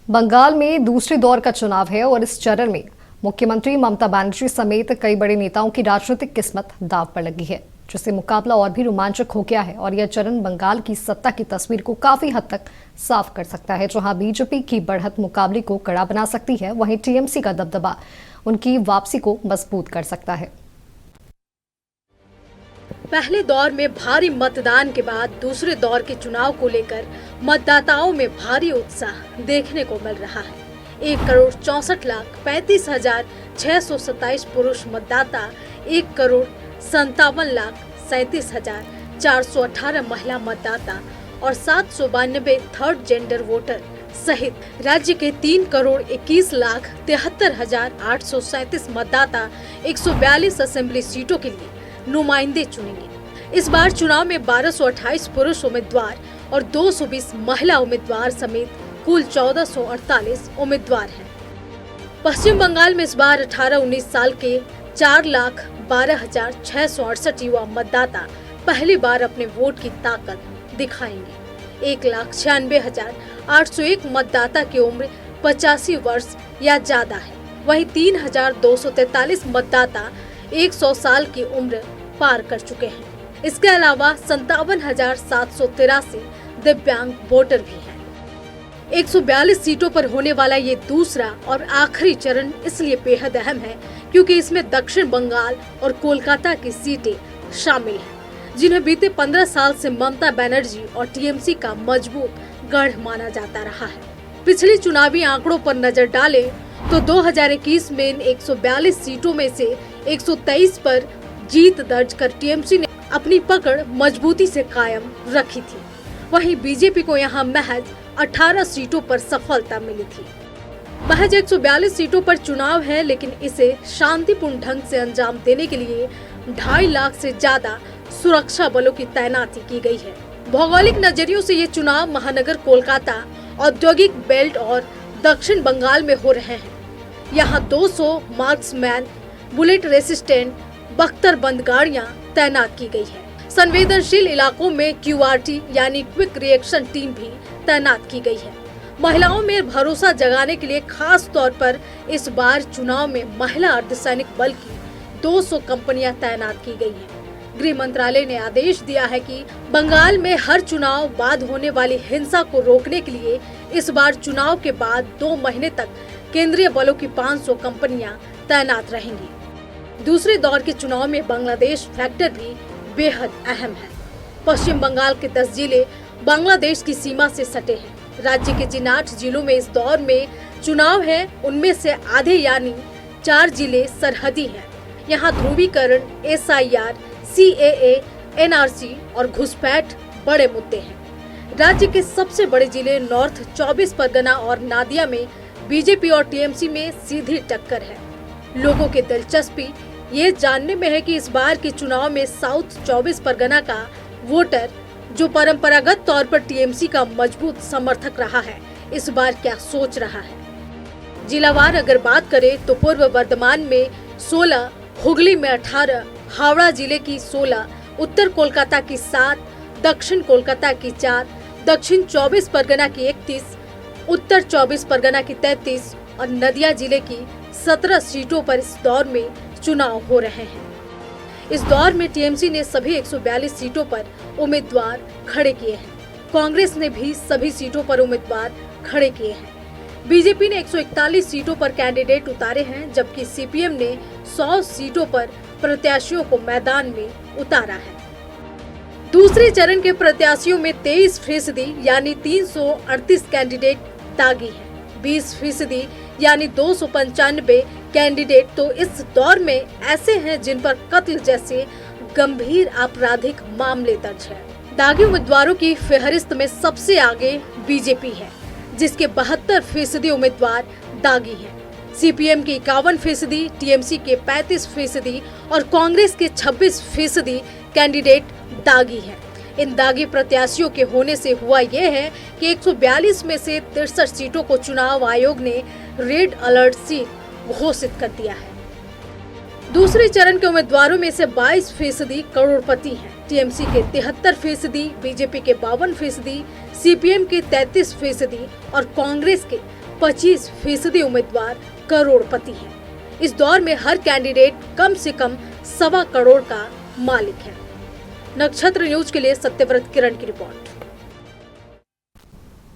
बंगाल में दूसरे दौर का चुनाव है और इस चरण में मुख्यमंत्री ममता बनर्जी समेत कई बड़े नेताओं की राजनीतिक किस्मत दांव पर लगी है, जिससे मुकाबला और भी रोमांचक हो गया है। और यह चरण बंगाल की सत्ता की तस्वीर को काफी हद तक साफ कर सकता है। जहां बीजेपी की बढ़त मुकाबले को कड़ा बना सकती है, वहीं टीएमसी का दबदबा उनकी वापसी को मजबूत कर सकता है। पहले दौर में भारी मतदान के बाद दूसरे दौर के चुनाव को लेकर मतदाताओं में भारी उत्साह देखने को मिल रहा है। 1,64,35,627 पुरुष मतदाता, 1,57,37,418 महिला मतदाता और 792 थर्ड जेंडर वोटर सहित राज्य के 3,21,73,837 मतदाता 142 असेंबली सीटों के लिए नुमाइंदे चुनेंगे। इस बार चुनाव में 1228 पुरुष उम्मीदवार और 220 महिला उम्मीदवार समेत कुल 1448 उम्मीदवार हैं। पश्चिम बंगाल में इस बार 18-19 साल के 4,12,668 युवा मतदाता पहली बार अपने वोट की ताकत दिखाएंगे। 1,96,801 मतदाता की उम्र 85 वर्ष या ज्यादा है। वहीं 3,243 मतदाता 100 साल की उम्र पार कर चुके हैं। इसके अलावा 57,783 दिव्यांग वोटर भी हैं। 142 सीटों पर होने वाला ये दूसरा और आखिरी चरण इसलिए बेहद अहम है क्योंकि इसमें दक्षिण बंगाल और कोलकाता की सीटें शामिल हैं, जिन्हें बीते 15 साल से ममता बनर्जी और टीएमसी का मजबूत गढ़ माना जाता रहा है। पिछले चुनावी आंकड़ों पर नजर डालें तो 2021 में इन 142 सीटों में से 123 पर जीत दर्ज कर टीएमसी ने अपनी पकड़ मजबूती से कायम रखी थी। वहीं बीजेपी को यहां महज 18 सीटों पर सफलता मिली थी। महज 142 सीटों पर चुनाव है, लेकिन इसे शांतिपूर्ण ढंग से अंजाम देने के लिए 2.5 लाख से ज्यादा सुरक्षा बलों की तैनाती की गई है। भौगोलिक नजरियों से ये चुनाव महानगर कोलकाता, औद्योगिक बेल्ट और दक्षिण बंगाल में हो रहे हैं। यहाँ 200 मार्क्समैन, बुलेट रेसिस्टेंट बख्तरबंद गाड़ियां तैनात की गई है। संवेदनशील इलाकों में क्यूआरटी यानी क्विक रिएक्शन टीम भी तैनात की गई है। महिलाओं में भरोसा जगाने के लिए खास तौर पर इस बार चुनाव में महिला अर्धसैनिक बल की 200 कंपनियां तैनात की गई हैं। गृह मंत्रालय ने आदेश दिया है कि बंगाल में हर चुनाव बाद होने वाली हिंसा को रोकने के लिए इस बार चुनाव के बाद 2 महीने तक केंद्रीय बलों की 500 कंपनियां तैनात रहेंगी। दूसरे दौर के चुनाव में बांग्लादेश फैक्टर भी बेहद अहम है। पश्चिम बंगाल के 10 जिले बांग्लादेश की सीमा से सटे हैं। राज्य के जिन 8 जिलों में इस दौर में चुनाव है, उनमें से आधे यानी 4 जिले सरहदी हैं। यहाँ ध्रुवीकरण, SIR, CAA, NRC और घुसपैठ बड़े मुद्दे हैं। राज्य के सबसे बड़े जिले नॉर्थ 24 परगना और नादिया में बीजेपी और टीएमसी में सीधी टक्कर है। लोगों की दिलचस्पी ये जानने में है कि इस बार के चुनाव में साउथ 24 परगना का वोटर, जो परंपरागत तौर पर टीएमसी का मजबूत समर्थक रहा है, इस बार क्या सोच रहा है। जिलावार अगर बात करें तो पूर्व बर्धमान में 16, हुगली में 18, हावड़ा जिले की 16, उत्तर कोलकाता की 7, दक्षिण कोलकाता की 4, दक्षिण 24 परगना की 31, उत्तर 24 परगना की 33 और नदिया जिले की 17 सीटों पर इस दौर में चुनाव हो रहे हैं। इस दौर में टीएमसी ने सभी 142 सीटों पर उम्मीदवार खड़े किए हैं। कांग्रेस ने भी सभी सीटों पर उम्मीदवार खड़े किए हैं। बीजेपी ने 141 सीटों पर कैंडिडेट उतारे हैं, जबकि सीपीएम ने 100 सीटों पर प्रत्याशियों को मैदान में उतारा है। दूसरे चरण के प्रत्याशियों में 23% यानी 338 कैंडिडेट दागी हैं। 20% यानी 295 कैंडिडेट तो इस दौर में ऐसे हैं जिन पर कत्ल जैसे गंभीर आपराधिक मामले दर्ज है। दागी उम्मीदवारों की फहरिस्त में सबसे आगे बीजेपी है, जिसके 72% उम्मीदवार दागी हैं। सीपीएम के 51%, टीएमसी के 35% और कांग्रेस के 26% कैंडिडेट दागी हैं। इन दागी प्रत्याशियों के होने से हुआ यह है कि 142 में से 63 सीटों को चुनाव आयोग ने रेड अलर्ट सीट घोषित कर दिया है। दूसरे चरण के उम्मीदवारों में से 22% करोड़पति हैं। टीएमसी के 73%, बीजेपी के 52%, सीपीएम के 33% और कांग्रेस के 25% उम्मीदवार करोड़पति हैं। इस दौर में हर कैंडिडेट कम से कम 1.25 करोड़ का मालिक है। नक्षत्र न्यूज के लिए सत्यव्रत किरण की रिपोर्ट।